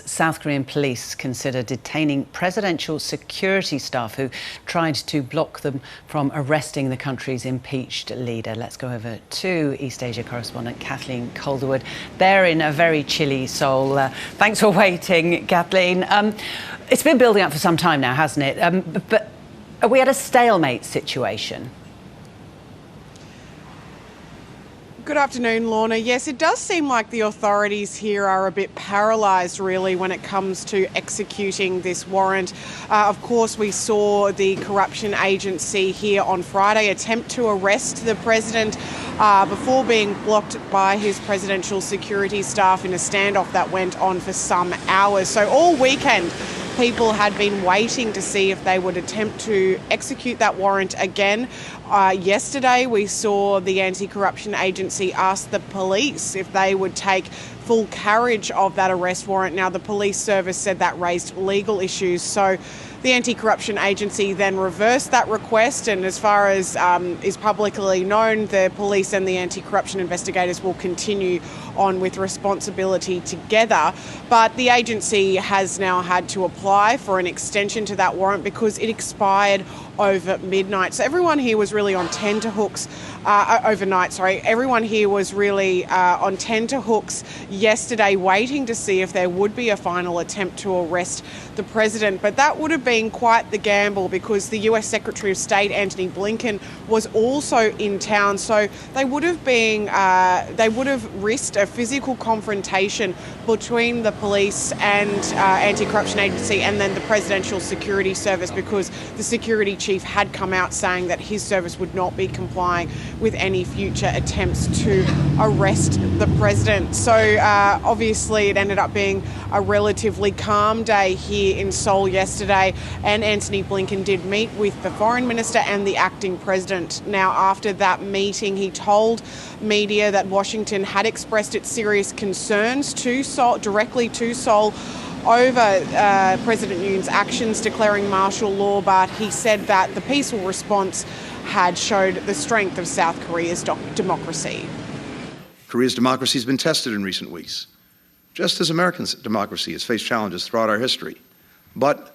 South Korean police consider detaining presidential security staff who tried to block them from arresting the country's impeached leader. Let's go over to East Asia correspondent Kathleen Calderwood. They're in a very chilly Seoul. Thanks for waiting, Kathleen. It's been building up for some time now, hasn't it? But are we at a stalemate situation? Good afternoon, Lorna. Yes, it does seem like the authorities here are a bit paralysed, really, when it comes to executing this warrant. Of course, we saw the corruption agency here on Friday attempt to arrest the president before being blocked by his presidential security staff in a standoff that went on for some hours. So all weekend, people had been waiting to see if they would attempt to execute that warrant again. Yesterday, we saw the anti-corruption agency ask the police if they would take full carriage of that arrest warrant. Now, the police service said that raised legal issues, so the anti-corruption agency then reversed that request, and as far as is publicly known, the police and the anti-corruption investigators will continue on with responsibility together. But the agency has now had to apply for an extension to that warrant because it expired over midnight. So everyone here was really on tenterhooks overnight. Everyone here was really on tenterhooks yesterday, waiting to see if there would be a final attempt to arrest the president. But that would have been quite the gamble because the US Secretary of State Antony Blinken was also in town. So they would have risked a physical confrontation between the police and anti-corruption agency and then the presidential security service, because the security chief had come out saying that his service would not be complying with any future attempts to arrest the president. So obviously it ended up being a relatively calm day here in Seoul yesterday, and Antony Blinken did meet with the foreign minister and the acting president. Now, after that meeting, he told media that Washington had expressed its serious concerns to Seoul, directly to Seoul, over President Yoon's actions declaring martial law, but he said that the peaceful response had showed the strength of South Korea's democracy. Korea's democracy has been tested in recent weeks, just as American democracy has faced challenges throughout our history. But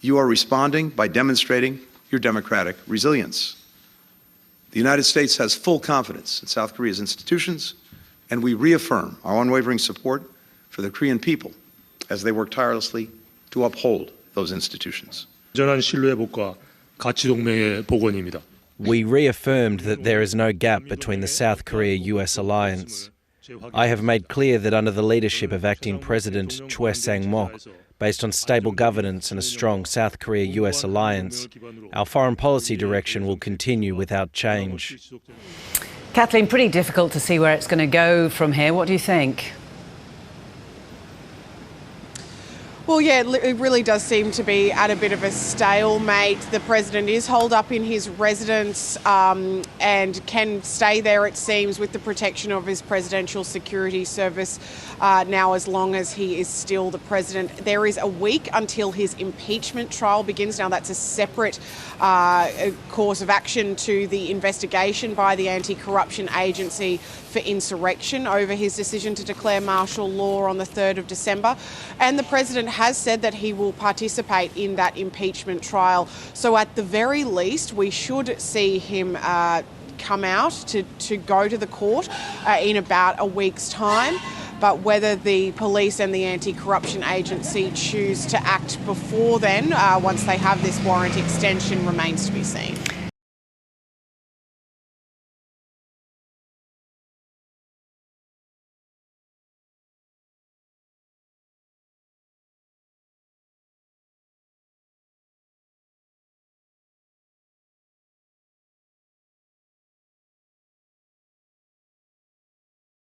you are responding by demonstrating your democratic resilience. The United States has full confidence in South Korea's institutions, and we reaffirm our unwavering support for the Korean people as they work tirelessly to uphold those institutions. We reaffirmed that there is no gap between the South Korea-US alliance. I have made clear that under the leadership of Acting President Choi Sang-mok, based on stable governance and a strong South Korea-US alliance, our foreign policy direction will continue without change. Kathleen, pretty difficult to see where it's going to go from here. What do you think? Well, yeah, it really does seem to be at a bit of a stalemate. The president is holed up in his residence and can stay there, it seems, with the protection of his presidential security service now as long as he is still the president. There is a week until his impeachment trial begins. Now, that's a separate course of action to the investigation by the anti-corruption agency for insurrection over his decision to declare martial law on the 3rd of December. And the president has said that he will participate in that impeachment trial. So at the very least, we should see him come out to go to the court in about a week's time. But whether the police and the anti-corruption agency choose to act before then, once they have this warrant extension, remains to be seen.